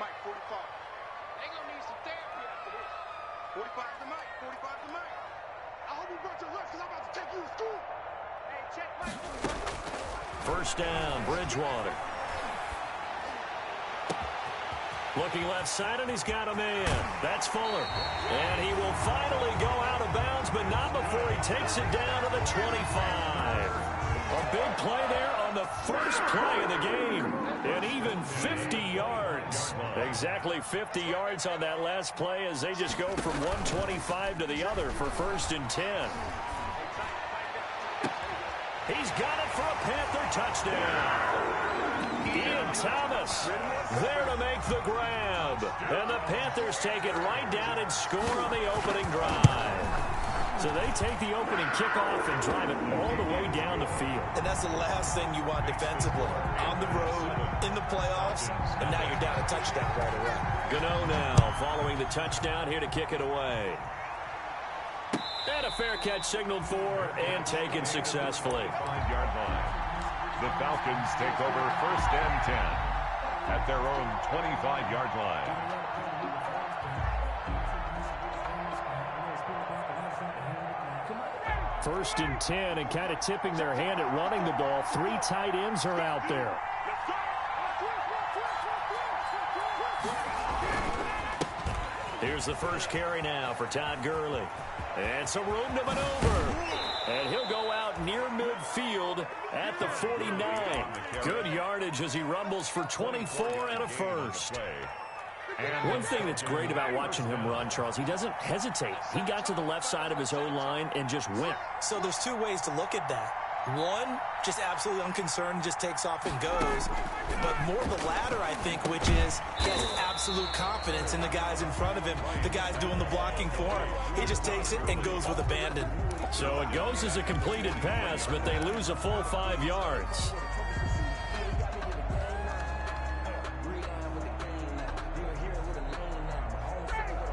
Mike, 45. They gonna need some therapy after this. 45 to Mike. 45 to Mike. I hope you brought your lunch because I'm about to take you to school. Hey, check Mike. First down, Bridgewater. Looking left side, and he's got a man. That's Fuller. And he will finally go out of bounds, but not before he takes it down to the 25. A big play there on the first play of the game. And even 50 yards. Exactly 50 yards on that last play as they just go from 125 to the other for 1st and 10. He's got it for a Panther touchdown. Ian Thomas there to make the grab. And the Panthers take it right down and score on the opening drive. So they take the opening kickoff and drive it all the way down the field. And that's the last thing you want defensively. On the road, in the playoffs, and now you're down a touchdown right away. Gano now following the touchdown here to kick it away. And a fair catch signaled for and taken successfully. 5-yard line. The Falcons take over 1st and 10 at their own 25-yard line. First and 10, and kind of tipping their hand at running the ball. 3 tight ends are out there. Here's the first carry now for Todd Gurley. And some room to maneuver. And he'll go out near midfield at the 49. Good yardage as he rumbles for 24 and a first. One thing that's great about watching him run, Charles, he doesn't hesitate. He got to the left side of his O-line and just went. So there's 2 ways to look at that. One, just absolutely unconcerned, just takes off and goes. But more the latter, I think, which is he has absolute confidence in the guys in front of him, the guys doing the blocking for him. He just takes it and goes with abandon. So it goes as a completed pass, but they lose a full 5 yards.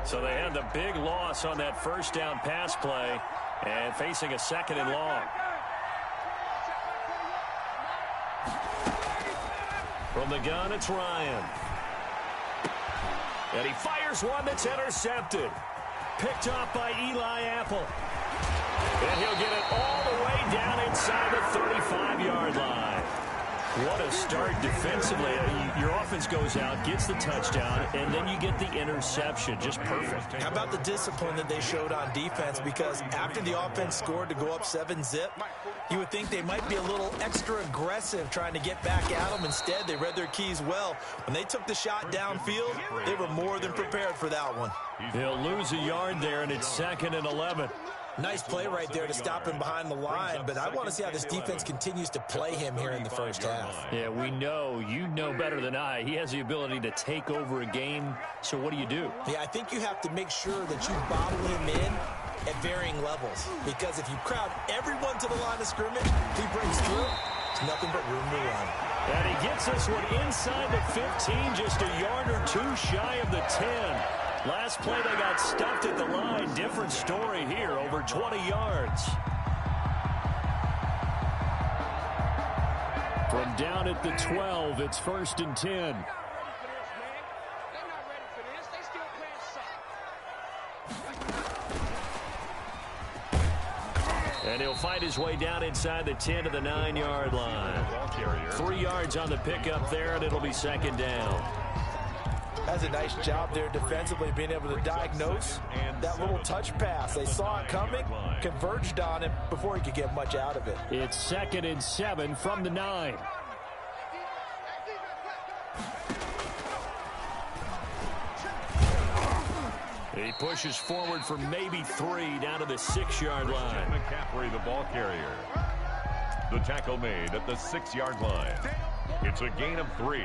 So they had the big loss on that first down pass play and facing a 2nd and long. From the gun, it's Ryan. And he fires one that's intercepted. Picked off by Eli Apple. And he'll get it all the way down inside the 35-yard line. What a start defensively. Your offense goes out, gets the touchdown, and then you get the interception. Just perfect. How about the discipline that they showed on defense? Because after the offense scored to go up 7-zip, you would think they might be a little extra aggressive trying to get back at them. Instead, they read their keys well. When they took the shot downfield, they were more than prepared for that one. He'll lose a yard there, and it's 2nd and 11. Nice play right there to stop him behind the line, but I want to see how this defense continues to play him here in the first half. Yeah, we know. You know better than I. He has the ability to take over a game, so what do? Yeah, I think you have to make sure that you bottle him in at varying levels, because if you crowd everyone to the line of scrimmage, he breaks through, there's nothing but room to run. And he gets this one inside the 15, just a yard or 2 shy of the 10. Last play, they got stuffed at the line. Different story here, over 20 yards. From down at the 12, it's 1st and 10. And he'll find his way down inside the 10 to the 9-yard line. 3 yards on the pickup there, and it'll be 2nd down. That's a nice job there defensively, being able to diagnose that little touch pass. They saw it coming, converged on him before he could get much out of it. It's 2nd and 7 from the 9. He pushes forward for maybe 3 down to the 6-yard line. McCaffrey, the ball carrier. The tackle made at the 6-yard line. It's a gain of 3.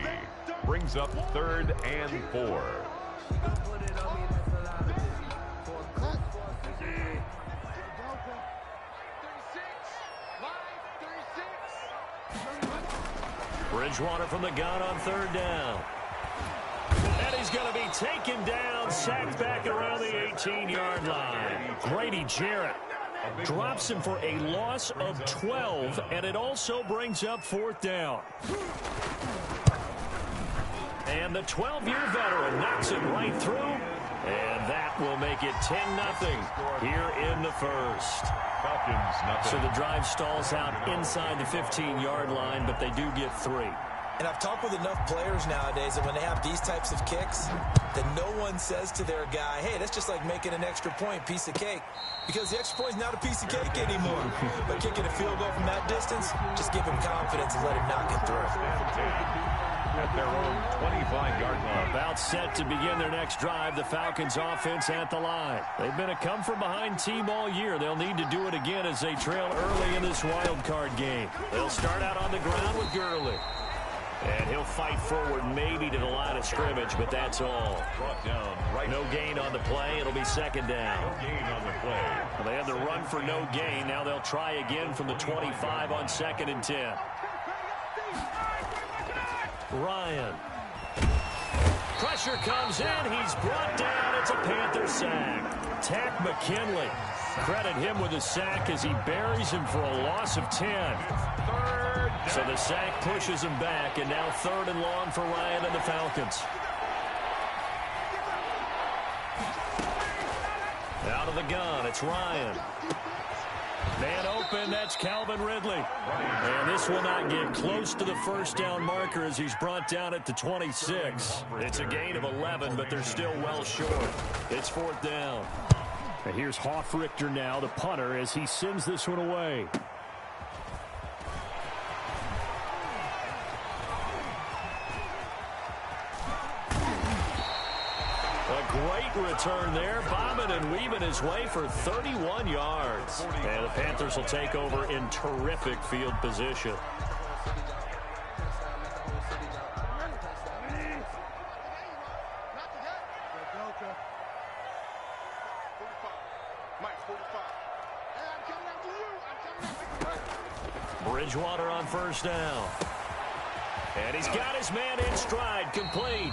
Brings up 3rd and 4. Bridgewater from the gun on 3rd down. And he's going to be taken down, sacked back around the 18-yard line. Grady Jarrett drops him for a loss of 12, and it also brings up 4th down. And the 12-year veteran knocks it right through. And that will make it 10-0 here in the first. Falcons, nothing. So the drive stalls out inside the 15-yard line, but they do get 3. And I've talked with enough players nowadays that when they have these types of kicks, that no one says to their guy, hey, that's just like making an extra point, piece of cake. Because the extra point is not a piece of cake anymore. But kicking a field goal from that distance, just give him confidence and let him knock it through. At their own 25-yard line. About set to begin their next drive, the Falcons offense at the line. They've been a come-from-behind team all year. They'll need to do it again as they trail early in this wild card game. They'll start out on the ground with Gurley. And he'll fight forward maybe to the line of scrimmage, but that's all. Brought down right. No gain on the play. It'll be second down. No gain on the play. Well, they had the run for no gain. Now they'll try again from the 25 on 2nd and 10. Ryan. Pressure comes in. He's brought down. It's a Panther sack. Tack McKinley. Credit him with a sack as he buries him for a loss of 10. So the sack pushes him back, and now 3rd and long for Ryan and the Falcons. Out of the gun, it's Ryan. Man open, that's Calvin Ridley. And this will not get close to the first down marker as he's brought down at the 26. It's a gain of 11, but they're still well short. It's 4th down. And here's Hoffrichter now, the punter, as he sends this one away. Great return there, bombing and weaving his way for 31 yards. And the Panthers will take over in terrific field position. Bridgewater on 1st down. And he's got his man in stride, complete.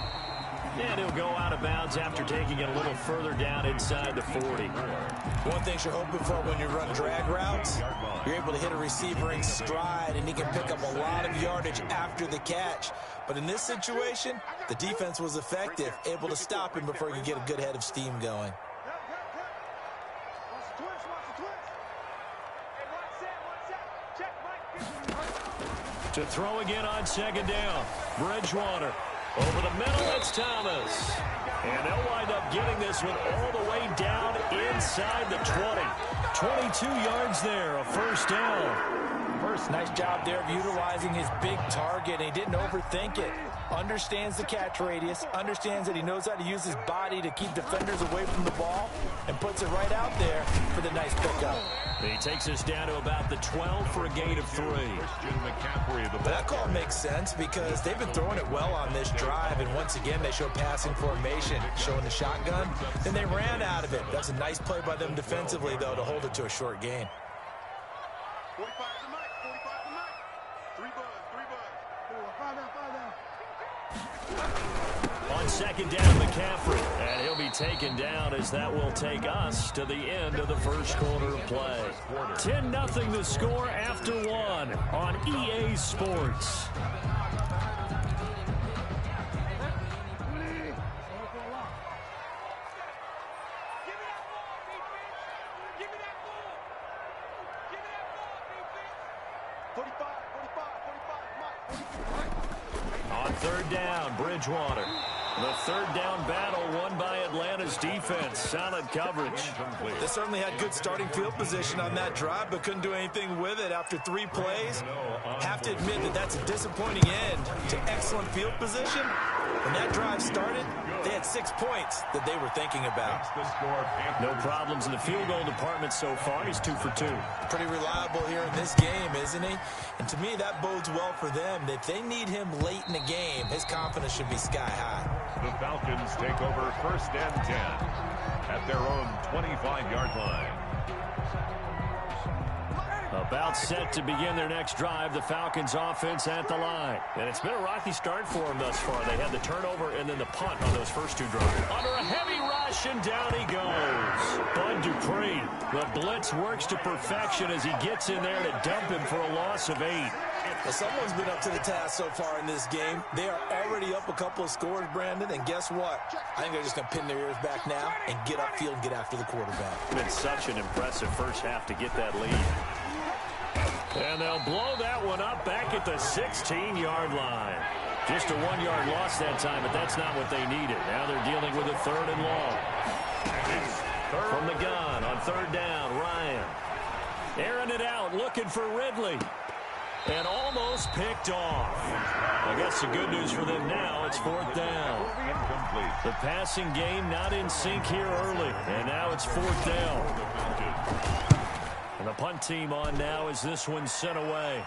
And he'll go out of bounds after taking it a little further down inside the 40. One thing you're hoping for when you run drag routes, you're able to hit a receiver in stride, and he can pick up a lot of yardage after the catch. But in this situation, the defense was effective, able to stop him before he could get a good head of steam going. To throw again on 2nd down. Bridgewater. Over the middle, it's Thomas. And they'll wind up getting this one all the way down inside the 20. 22 yards there, a 1st down. First, nice job there of utilizing his big target. He didn't overthink it. Understands the catch radius, understands that he knows how to use his body to keep defenders away from the ball, and puts it right out there for the nice pickup. He takes us down to about the 12 for a gain of 3. That call makes sense because they've been throwing it well on this drive, and once again they show passing formation, showing the shotgun. Then they ran out of it. That's a nice play by them defensively, though, to hold it to a short gain. 45 to Mike, 45 to Mike. 3 buds. 5 down. On 2nd down, McCaffrey. And he'll be taken down as that will take us to the end of the first quarter of play. 10-0 the score after 1 on EA Sports. On 3rd down, Bridgewater. The 3rd down battle won by Atlanta's defense. Solid coverage. They certainly had good starting field position on that drive, but couldn't do anything with it after 3 plays. Have to admit that that's a disappointing end to excellent field position. When that drive started, they had 6 points that they were thinking about. No problems in the field goal department so far. He's 2 for 2. Pretty reliable here in this game, isn't he? And to me, that bodes well for them. If they need him late in the game, his confidence should be sky high. The Falcons take over 1st and 10 at their own 25-yard line. About set to begin their next drive, the Falcons offense at the line. And it's been a rocky start for them thus far. They had the turnover and then the punt on those first two drives. Under a heavy rush, and down he goes. Bud Dupree, the blitz works to perfection as he gets in there to dump him for a loss of 8. Well, someone's been up to the task so far in this game. They are already up a couple of scores, Brandon, and guess what? I think they're just going to pin their ears back now and get upfield and get after the quarterback. It's been such an impressive first half to get that lead. And they'll blow that one up back at the 16-yard line. Just a 1-yard loss that time, but that's not what they needed. Now they're dealing with a 3rd and long. From the gun on 3rd down, Ryan. Airing it out, looking for Ridley. And almost picked off. I guess the good news for them now, it's 4th down. Incomplete. The passing game not in sync here early. And now it's 4th down. And the punt team on now as this one's sent away.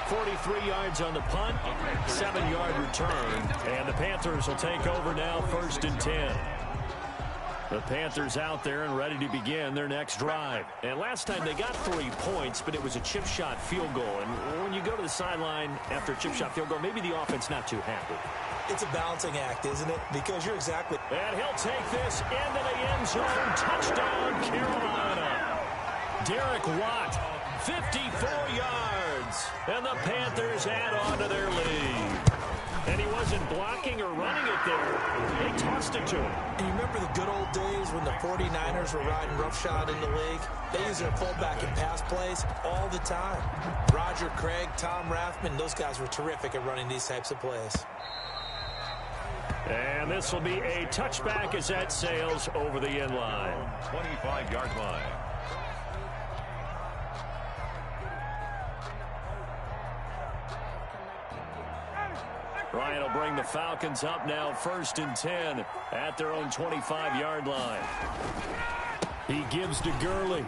.43 yards on the punt, 7-yard return. And the Panthers will take over now, 1st and 10. The Panthers out there and ready to begin their next drive. And last time they got 3 points, but it was a chip shot field goal. And when you go to the sideline after a chip shot field goal, maybe the offense not too happy. It's a balancing act, isn't it? Because you're exactly... And he'll take this into the end zone. Touchdown, Carolina. Derek Watt, 54 yards. And the Panthers add on to their lead. And he wasn't blocking or running it there. They tossed it to him. And you remember the good old days when the 49ers were riding roughshod in the league? They used their fullback in pass plays all the time. Roger Craig, Tom Rathman, those guys were terrific at running these types of plays. And this will be a touchback as that sails over the end line. 25-yard line. Ryan will bring the Falcons up now, 1st and 10 at their own 25-yard line. He gives to Gurley.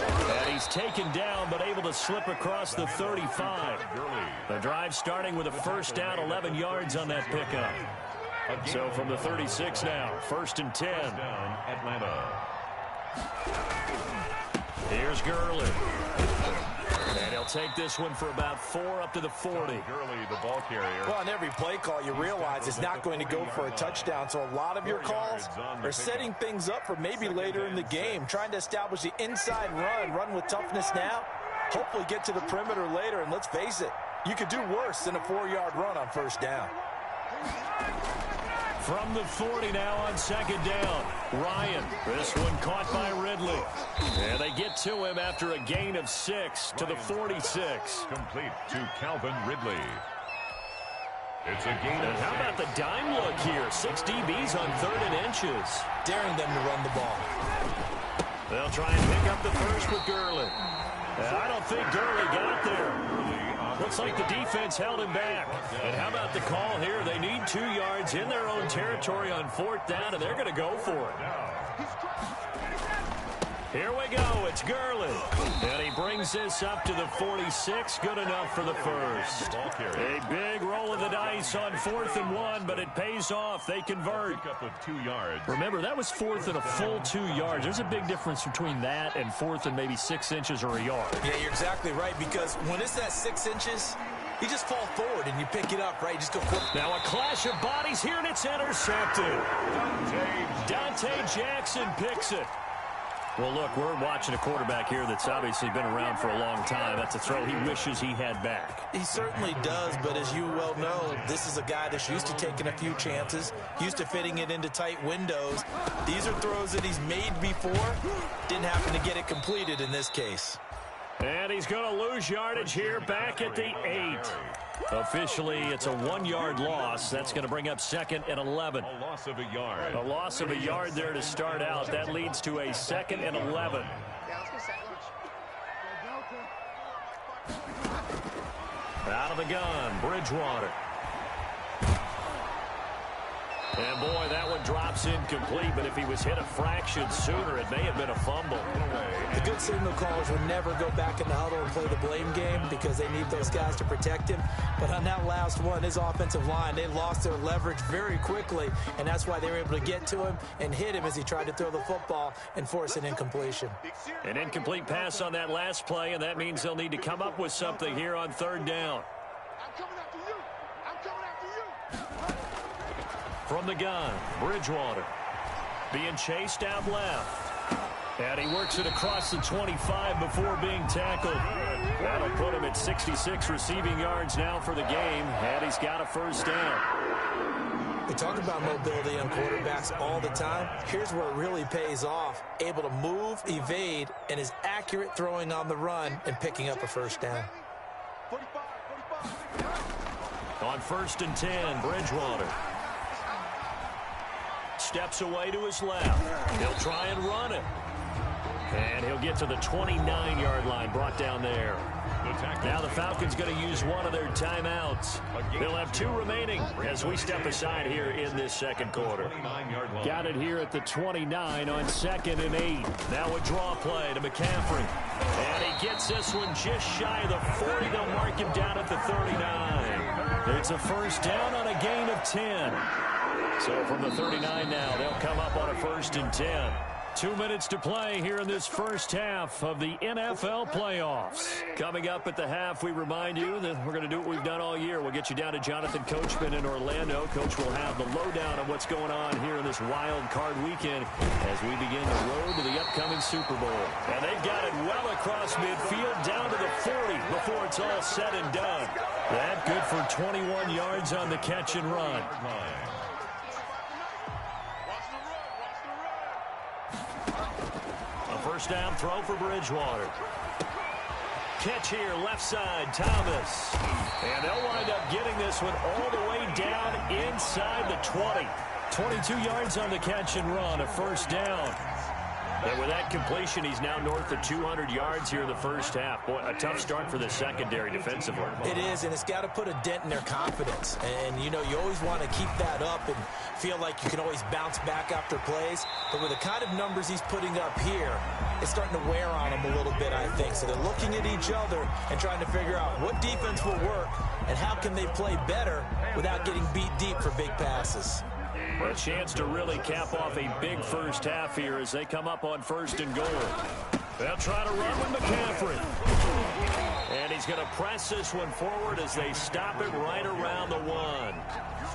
And he's taken down, but able to slip across the 35. The drive starting with a 1st down, 11 yards on that pickup. So from the 36 now, 1st and 10. Atlanta. Here's Gurley. And he'll take this one for about 4 up to the 40. Gurley, the ball carrier. Well, on every play call, you realize it's not going to go for a touchdown. So a lot of your calls are setting things up for maybe later in the game, trying to establish the inside run with toughness now, hopefully get to the perimeter later. And let's face it, you could do worse than a 4-yard run on 1st down. From the 40 now on 2nd down. Ryan, this one caught by Ridley. And they get to him after a gain of 6 to the 46. Complete to Calvin Ridley. It's a gain of 6. How about the dime look here? 6 DBs on 3rd and inches. Daring them to run the ball. They'll try and pick up the first with Gurley. And I don't think Gurley got there. Looks like the defense held him back. And how about the call here? They need 2 yards in their own territory on 4th down, and they're going to go for it. Here we go. It's Gurley. And he brings this up to the 46. Good enough for the first. A big roll of the dice on 4th and 1, but it pays off. They convert. Pick up of 2 yards. Remember, that was 4th and a full 2 yards. There's a big difference between that and 4th and maybe 6 inches or a yard. Yeah, you're exactly right, because when it's that 6 inches, you just fall forward and you pick it up, right? You just go quick. Now a clash of bodies here, and it's intercepted. Dante Jackson picks it. Well, look, we're watching a quarterback here that's obviously been around for a long time. That's a throw he wishes he had back. He certainly does, but as you well know, this is a guy that's used to taking a few chances, used to fitting it into tight windows. These are throws that he's made before. Didn't happen to get it completed in this case. And he's going to lose yardage here back at the 8. Officially, it's a 1-yard loss. That's going to bring up 2nd and 11. A loss of a yard. A loss of a yard there to start out. That leads to a 2nd and 11. Out of the gun, Bridgewater. And, boy, that one drops incomplete, but if he was hit a fraction sooner, it may have been a fumble. The good signal callers would never go back in the huddle and play the blame game because they need those guys to protect him. But on that last one, his offensive line, they lost their leverage very quickly, and that's why they were able to get to him and hit him as he tried to throw the football and force an incompletion. An incomplete pass on that last play, and that means they'll need to come up with something here on third down. I'm coming after you. I'm coming after you. From the gun, Bridgewater being chased out left. And he works it across the 25 before being tackled. That'll put him at 66 receiving yards now for the game, and he's got a first down. We talk about mobility on quarterbacks all the time. Here's where it really pays off. Able to move, evade, and is accurate throwing on the run and picking up a first down. 45. On 1st and 10, Bridgewater steps away to his left. He'll try and run it. And he'll get to the 29-yard line, brought down there. Now the Falcons going to use one of their timeouts. They'll have 2 remaining as we step aside here in this second quarter. Got it here at the 29 on 2nd and 8. Now a draw play to McCaffrey. And he gets this one just shy of the 40. They'll mark him down at the 39. It's a first down on a gain of 10. So from the 39 now, they'll come up on a 1st and 10. 2 minutes to play here in this first half of the NFL playoffs. Coming up at the half, we remind you that we're going to do what we've done all year. We'll get you down to Jonathan Coachman in Orlando. Coach will have the lowdown on what's going on here in this wild card weekend as we begin the road to the upcoming Super Bowl. And they've got it well across midfield down to the 40 before it's all said and done. That good for 21 yards on the catch and run. First down throw for Bridgewater. Catch here, left side, Thomas. And they'll wind up getting this one all the way down inside the 20. 22 yards on the catch and run, a first down. And with that completion, he's now north of 200 yards here in the first half. Boy, a tough start for the secondary defensively. It is, and it's got to put a dent in their confidence. And, you know, you always want to keep that up and feel like you can always bounce back after plays. But with the kind of numbers he's putting up here, it's starting to wear on them a little bit, I think. So they're looking at each other and trying to figure out what defense will work and how can they play better without getting beat deep for big passes. A chance to really cap off a big first half here as they come up on 1st and goal. They'll try to run with McCaffrey. And he's going to press this one forward as they stop it right around the 1.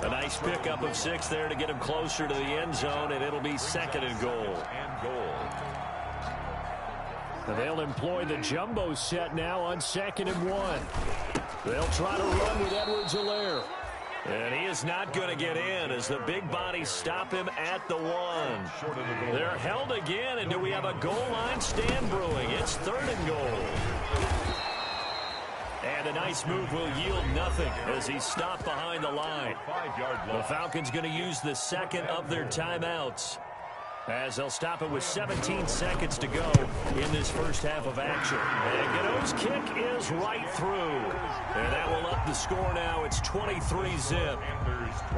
A nice pickup of 6 there to get him closer to the end zone, and it'll be 2nd and goal. And they'll employ the jumbo set now on 2nd and 1. They'll try to run with Edwards-Helaire. And he is not going to get in as the big bodies stop him at the 1. They're held again, and do we have a goal line stand brewing? It's 3rd and goal. And a nice move will yield nothing as he's stopped behind the line. The Falcons going to use the 2nd of their timeouts as they'll stop it with 17 seconds to go in this first half of action. And Gano's kick is right through. And that will up the score now. It's 23-zip.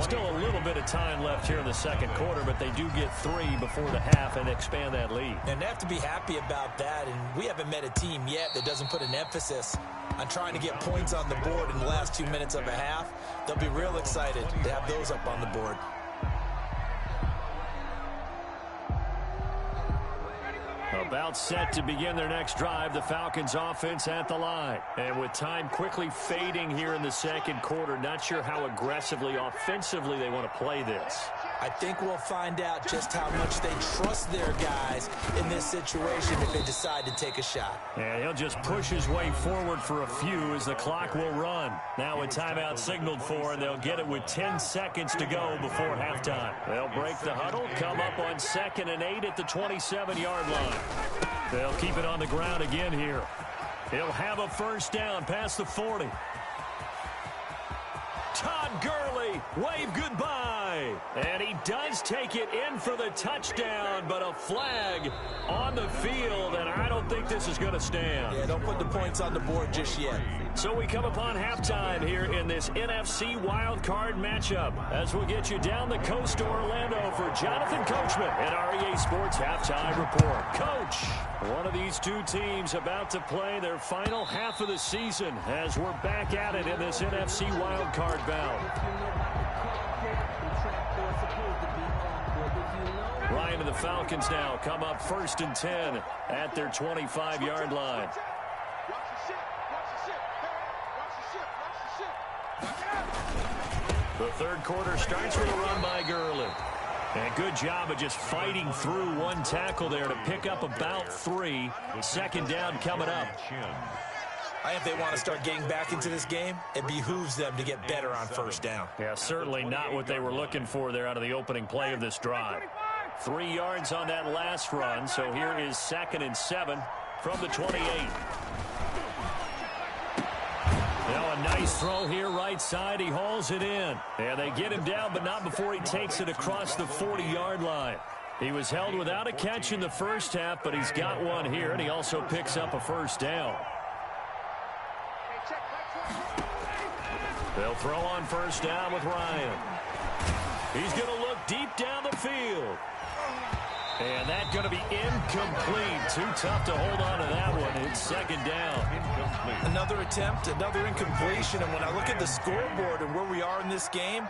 Still a little bit of time left here in the second quarter, but they do get 3 before the half and expand that lead. And they have to be happy about that. And we haven't met a team yet that doesn't put an emphasis on trying to get points on the board in the last 2 minutes of a half. They'll be real excited to have those up on the board. About set to begin their next drive, the Falcons offense at the line. And with time quickly fading here in the second quarter, not sure how aggressively, offensively they want to play this. I think we'll find out just how much they trust their guys in this situation if they decide to take a shot. And he'll just push his way forward for a few as the clock will run. Now a timeout signaled for, and they'll get it with 10 seconds to go before halftime. They'll break the huddle, come up on 2nd and 8 at the 27-yard line. They'll keep it on the ground again here. He'll have a first down past the 40. Todd Gurley, wave goodbye. And he does take it in for the touchdown, but a flag on the field, and I don't think this is going to stand. Yeah, don't put the points on the board just yet. So we come upon halftime here in this NFC wildcard matchup as we'll get you down the coast to Orlando for Jonathan Coachman at our EA Sports Halftime Report. Coach, one of these two teams about to play their final half of the season as we're back at it in this NFC wildcard bout. Ryan and the Falcons now come up 1st and 10 at their 25-yard line. The third quarter starts with a run by Gurley. And good job of just fighting through one tackle there to pick up about 3. Second down coming up. If they want to start getting back into this game, it behooves them to get better on first down. Yeah, certainly not what they were looking for there out of the opening play of this drive. 3 yards on that last run, so here is 2nd and 7 from the 28. Now a nice throw here right side. He hauls it in. And they get him down, but not before he takes it across the 40-yard line. He was held without a catch in the first half, but he's got one here, and he also picks up a first down. They'll throw on first down with Ryan. He's going to look deep down the field. And that's going to be incomplete. Too tough to hold on to that one. It's second down. Incomplete. Another attempt, another incompletion. And when I look at the scoreboard and where we are in this game,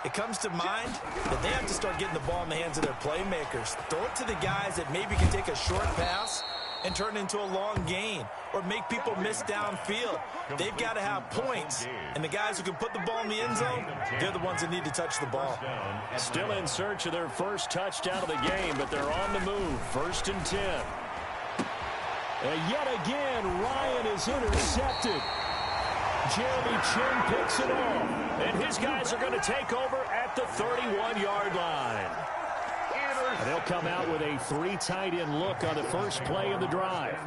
it comes to mind that they have to start getting the ball in the hands of their playmakers. Throw it to the guys that maybe can take a short pass and turn it into a long gain or make people miss downfield. They've got to have points, and the guys who can put the ball in the end zone, they're the ones that need to touch the ball. Still in search of their first touchdown of the game, but they're on the move. 1st and 10. And yet again, Ryan is intercepted. Jeremy Chin picks it off, and his guys are going to take over at the 31-yard line. And they'll come out with a 3 tight end look on the first play of the drive.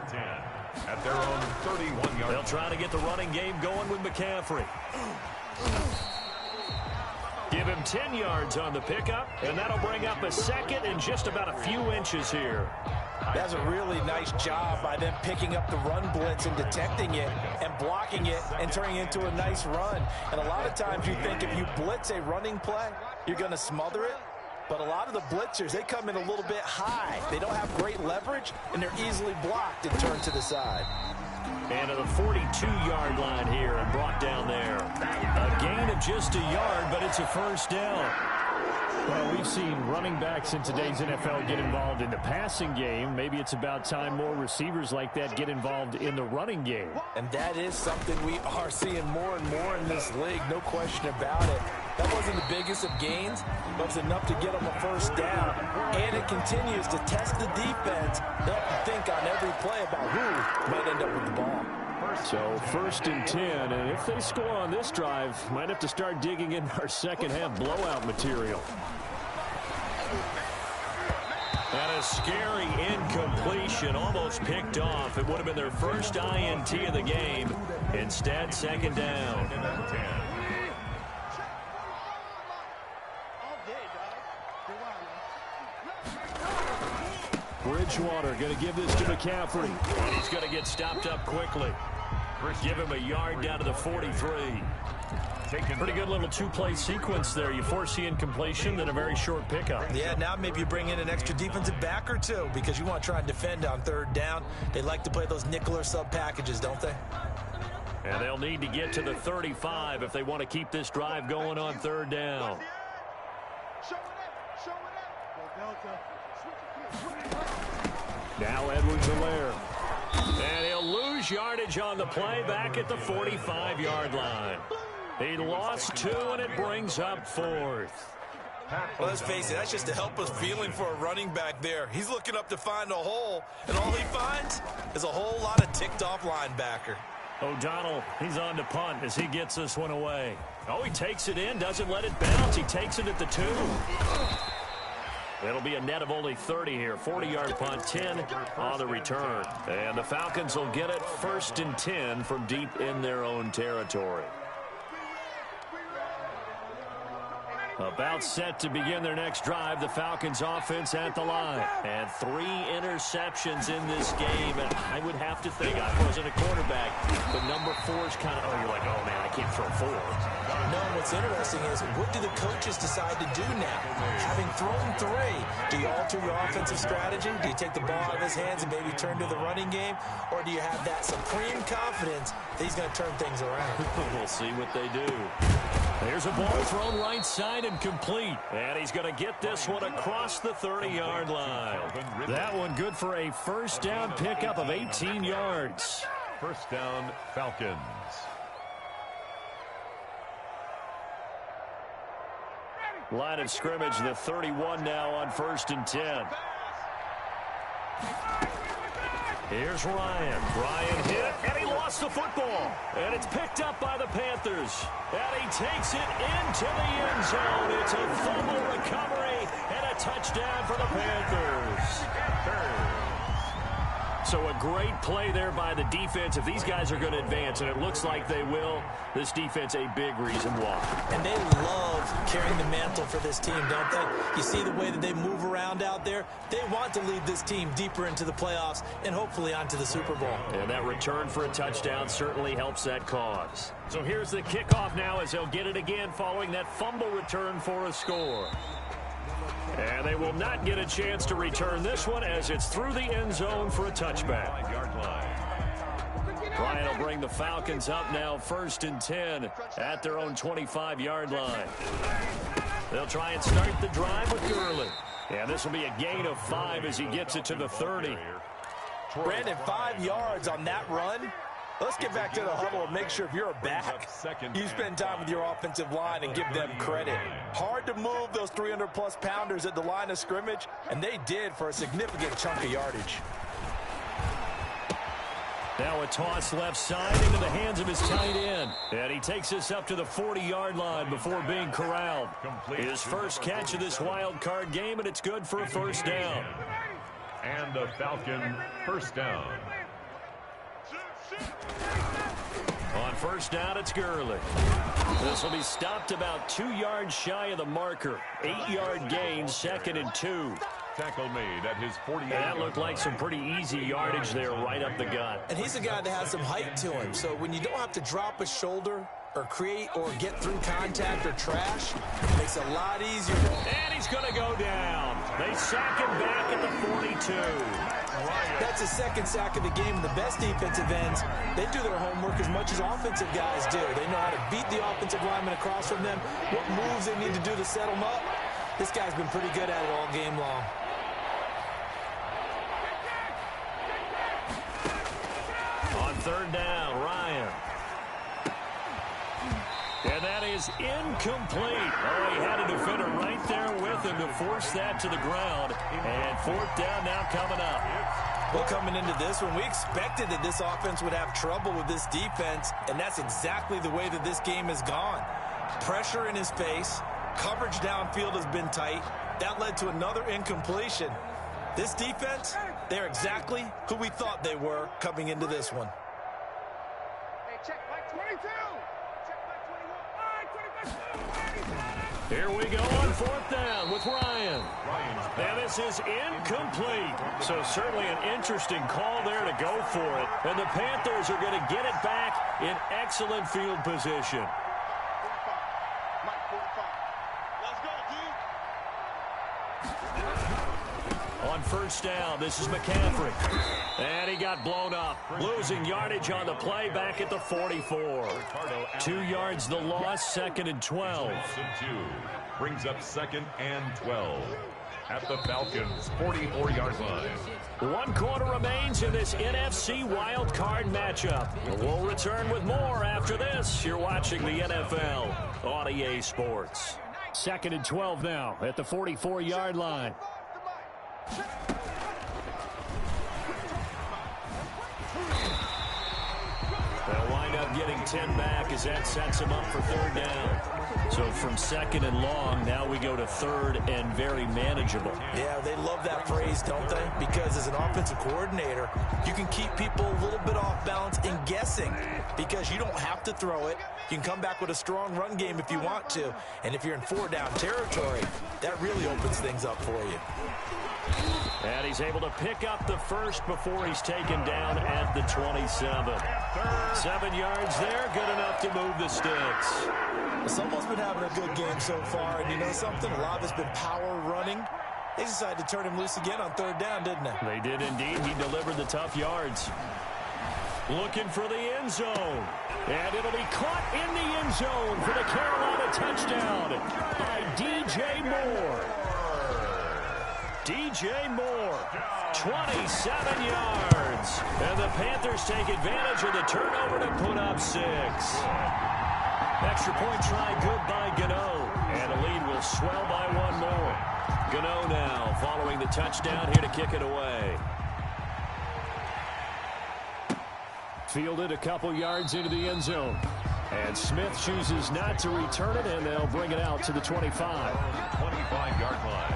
At their own 31-yard. They'll try to get the running game going with McCaffrey. Give him 10 yards on the pickup, and that'll bring up a 2nd and just about a few inches here. That's a really nice job by them picking up the run blitz and detecting it and blocking it and turning it into a nice run. And a lot of times you think if you blitz a running play, you're going to smother it. But a lot of the blitzers, they come in a little bit high. They don't have great leverage, and they're easily blocked and turned to the side. And to the 42-yard line here and brought down there. A gain of just a yard, but it's a first down. Well, we've seen running backs in today's NFL get involved in the passing game. Maybe it's about time more receivers like that get involved in the running game. And that is something we are seeing more and more in this league, no question about it. That wasn't the biggest of gains, but it's enough to get them a first down. And it continues to test the defense. They'll have to think on every play about who might end up with the ball. So 1st and 10, and if they score on this drive, might have to start digging in our second half blowout material. And a scary incompletion, almost picked off. It would have been their first INT of the game. Instead, second down. Bridgewater going to give this to McCaffrey. And he's going to get stopped up quickly. Give him a yard down to the 43. Pretty good little 2-play sequence there. You force the incompletion, then a very short pickup. Yeah, now maybe you bring in an extra defensive back or two because you want to try and defend on 3rd down. They like to play those nickel or sub packages, don't they? And they'll need to get to the 35 if they want to keep this drive going on 3rd down. Now Edwards-Helaire. And he'll lose yardage on the play back at the 45-yard line. He lost 2, and it brings up 4th. Well, let's face it, that's just a helpless feeling for a running back there. He's looking up to find a hole, and all he finds is a whole lot of ticked-off linebacker. O'Donnell, he's on to punt as he gets this one away. Oh, he takes it in, doesn't let it bounce. He takes it at the 2. It'll be a net of only 30 here. 40-yard punt, 10 on the return. And the Falcons will get it 1st and 10 from deep in their own territory. About set to begin their next drive, the Falcons offense at the line. And 3 interceptions in this game. And I would have to think, I wasn't a quarterback, but number 4 is kind of, you're like, oh, man, I can't throw 4. No, what's interesting is, what do the coaches decide to do now? Having thrown 3, do you alter your offensive strategy? Do you take the ball out of his hands and maybe turn to the running game? Or do you have that supreme confidence that he's going to turn things around? We'll see what they do. There's a ball thrown right side and complete. And he's going to get this one across the 30-yard line. That one good for a first down pickup of 18 yards. First down, Falcons. Line of scrimmage, the 31 now on 1st and 10. Here's Ryan. Ryan hit, and he lost the football. And it's picked up by the Panthers. And he takes it into the end zone. It's a fumble recovery and a touchdown for the Panthers. So a great play there by the defense. If these guys are going to advance, and it looks like they will, this defense a big reason why. And they love carrying the mantle for this team, don't they? You see the way that they move around out there? They want to lead this team deeper into the playoffs and hopefully onto the Super Bowl. And that return for a touchdown certainly helps that cause. So here's the kickoff now as they'll get it again following that fumble return for a score. And they will not get a chance to return this one as it's through the end zone for a touchback. Ryan will bring the Falcons up now 1st and 10 at their own 25-yard line. They'll try and start the drive with Gurley. And this will be a gain of 5 as he gets it to the 30. Brandon, 5 yards on that run. Let's get back to the huddle and make sure if you're a back, you spend time with your offensive line and give them credit. Hard to move those 300-plus pounders at the line of scrimmage, and they did for a significant chunk of yardage. Now a toss left side into the hands of his tight end. And he takes this up to the 40-yard line before being corralled. His first catch of this wild card game, and it's good for a first down. And a Falcon first down. On first down, it's Gurley. This will be stopped about 2 yards shy of the marker. 8-yard gain, 2nd and 2. Tackle made at his 48. And that looked like some pretty easy yardage there right up the gut. And he's a guy that has some height to him. So when you don't have to drop a shoulder or create or get through contact or trash, it makes it a lot easier. And he's going to go down. They sack him back at the 42. That's his 2nd sack of the game. And the best defensive ends, they do their homework as much as offensive guys do. They know how to beat the offensive lineman across from them, what moves they need to do to set them up. This guy's been pretty good at it all game long. On 3rd down, Ryan. And that is incomplete. Oh, he had a defender right there with him to force that to the ground. And 4th down now coming up. Well, coming into this one, we expected that this offense would have trouble with this defense, and that's exactly the way that this game has gone. Pressure in his face. Coverage downfield has been tight. That led to another incompletion. This defense, they're exactly who we thought they were coming into this one. Hey, check back 22. Check back 21. Here we go on 4th down with Ryan. And this is incomplete. So certainly an interesting call there to go for it. And the Panthers are going to get it back in excellent field position. On 1st down, this is McCaffrey. And he got blown up. Losing yardage on the play back at the 44. 2 yards the loss, 2nd and 12. Brings up 2nd and 12 at the Falcons' 44-yard line. 1 quarter remains in this NFC wild card matchup. We'll return with more after this. You're watching the NFL on EA Sports. 2nd and 12 now at the 44-yard line. They'll wind up getting 10 back as that sets him up for 3rd down. So from 2nd and long, now we go to 3rd and very manageable. Yeah, they love that phrase, don't they? Because as an offensive coordinator, you can keep people a little bit off balance and guessing. passing because you don't have to throw it. You can come back with a strong run game if you want to. And if you're in 4-down territory, that really opens things up for you. And he's able to pick up the first before he's taken down at the 27. 7 yards there, good enough to move the sticks. Someone's been having a good game so far, and you know something? A lot of it's been power running. They decided to turn him loose again on 3rd down, didn't they? They did indeed. He delivered the tough yards. Looking for the end zone. And it'll be caught in the end zone for the Carolina touchdown by DJ Moore. DJ Moore, 27 yards. And the Panthers take advantage of the turnover to put up 6. Extra point try good by Gano. And a lead will swell by 1 more. Gano now following the touchdown here to kick it away. Fielded a couple yards into the end zone. And Smith chooses not to return it, and they'll bring it out to the 25. 25-yard line.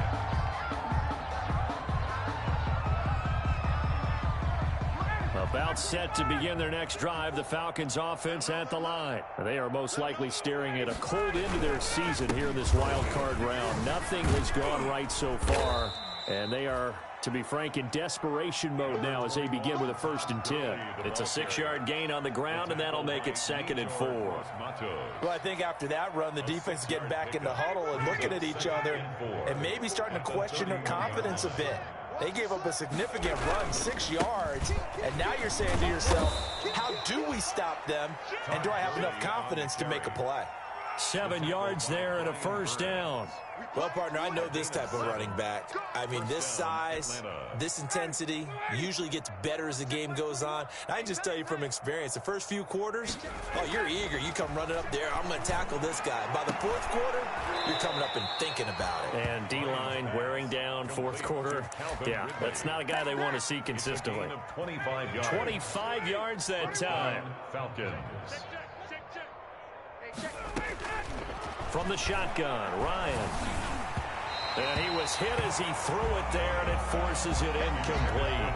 About set to begin their next drive, the Falcons offense at the line. They are most likely staring at a cold end to their season here in this wild card round. Nothing has gone right so far, and they are, to be frank, in desperation mode now as they begin with a 1st and 10. It's a 6-yard gain on the ground, and that'll make it 2nd and 4. Well, I think after that run, the defense is getting back in the huddle and looking at each other and maybe starting to question their confidence a bit. They gave up a significant run, 6 yards, and now you're saying to yourself, how do we stop them, and do I have enough confidence to make a play? 7 yards there and a 1st down. Well, partner, I know this type of running back. I mean, this size, this intensity usually gets better as the game goes on. And I can just tell you from experience, the first few quarters, oh, you're eager. You come running up there, I'm going to tackle this guy. By the 4th quarter, you're coming up and thinking about it. And D-line wearing down 4th quarter. Yeah, that's not a guy they want to see consistently. 25 yards that time. Falcons. From the shotgun, Ryan. And he was hit as he threw it there, and it forces it incomplete.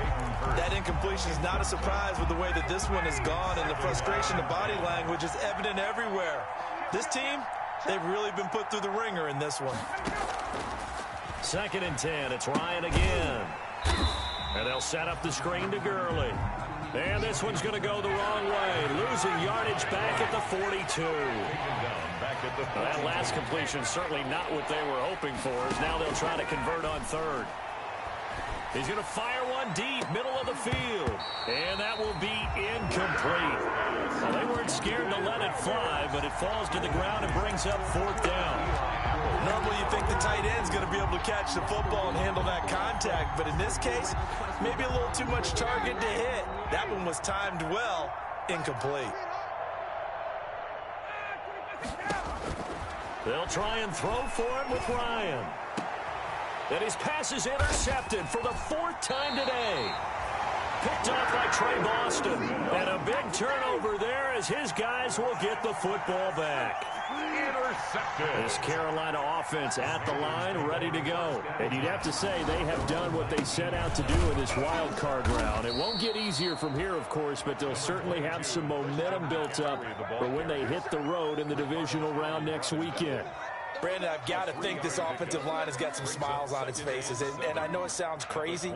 That incompletion is not a surprise with the way that this one has gone, and the frustration, the body language is evident everywhere. This team, they've really been put through the ringer in this one. 2nd and 10, it's Ryan again. And they'll set up the screen to Gurley. And this one's going to go the wrong way. Losing yardage back at the 42. That last completion certainly not what they were hoping for, as now they'll try to convert on 3rd. He's going to fire one deep, middle of the field. And that will be incomplete. Well, they weren't scared to let it fly, but it falls to the ground and brings up 4th down. Normally you think the tight end's going to be able to catch the football and handle that contact, but in this case, maybe a little too much target to hit. That one was timed well, incomplete. They'll try and throw for it with Ryan. And his pass is intercepted for the 4th time today. Picked off by Trey Boston. And a big turnover there as his guys will get the football back. Intercepted. This Carolina offense at the line, ready to go. And you'd have to say they have done what they set out to do in this wild card round. It won't get easier from here, of course, but they'll certainly have some momentum built up for when they hit the road in the divisional round next weekend. Brandon, I've got to think this offensive line has got some smiles on its faces. And I know it sounds crazy,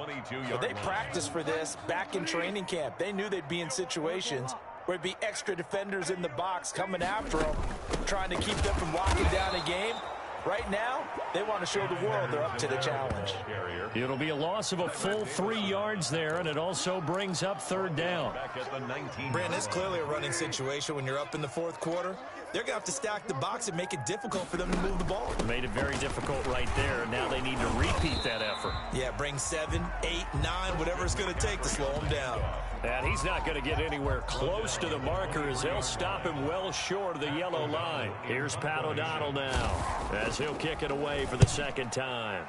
but they practiced for this back in training camp. They knew they'd be in situations where it'd be extra defenders in the box coming after them, trying to keep them from locking down a game. Right now, they want to show the world they're up to the challenge. It'll be a loss of a full 3 yards there, and it also brings up 3rd down. Brandon, it's clearly a running situation when you're up in the 4th quarter. They're going to have to stack the box and make it difficult for them to move the ball. Made it very difficult right there. Now they need to repeat that effort. Yeah, bring 7, 8, 9, whatever it's going to take to slow them down. And he's not going to get anywhere close to the marker as they'll stop him well short of the yellow line. Here's Pat O'Donnell now as he'll kick it away for the 2nd time.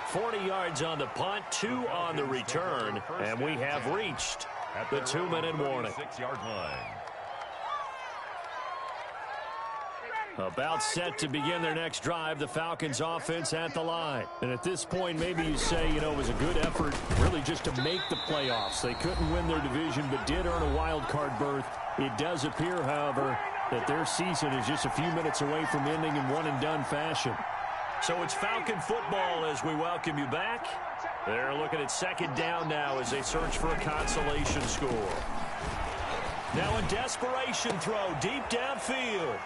$40 yards on the punt, 2 on the return, and we have reached the 2-minute warning. 6-yard line. About set to begin their next drive, the Falcons offense at the line. And at this point, maybe you say, it was a good effort really just to make the playoffs. They couldn't win their division, but did earn a wild card berth. It does appear, however, that their season is just a few minutes away from ending in one-and-done fashion. So it's Falcon football as we welcome you back. They're looking at second down now as they search for a consolation score. Now a desperation throw deep downfield.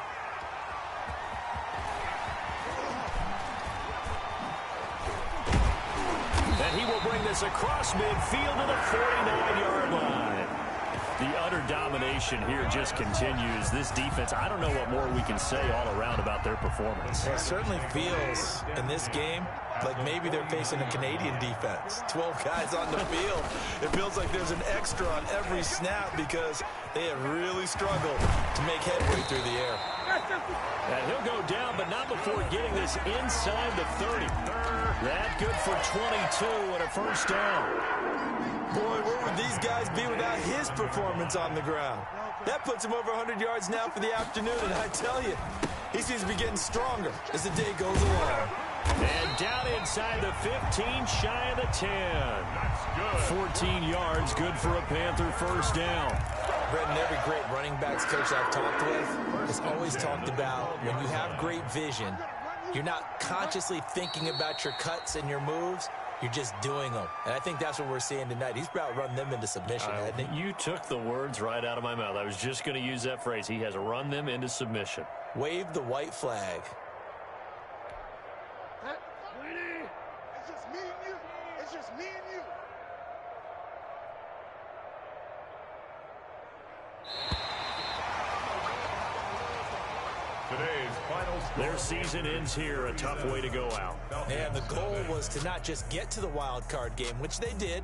And he will bring this across midfield to the 49-yard line. The utter domination here just continues. This defense, I don't know what more we can say all around about their performance. It certainly feels in this game like maybe they're facing a Canadian defense. 12 guys on the field. It feels like there's an extra on every snap because they have really struggled to make headway through the air. And he'll go down, but not before getting this inside the 30. That good for 22 and a first down. Boy, where would these guys be without his performance on the ground? That puts him over 100 yards now for the afternoon, and I tell you, he seems to be getting stronger as the day goes along. And down inside the 15, shy of the 10. 14 yards, good for a Panther first down. Brendan, every great running backs coach I've talked with has always talked about when you have great vision, you're not consciously thinking about your cuts and your moves. You're just doing them. And I think that's what we're seeing tonight. He's about run them into submission, hasn't he? You took the words right out of my mouth. I was just going to use that phrase. He has run them into submission. Wave the white flag. It's just me and you. It's just me and you. Today's final score. Their season ends here. A tough way to go out. And the goal was to not just get to the wild card game, which they did,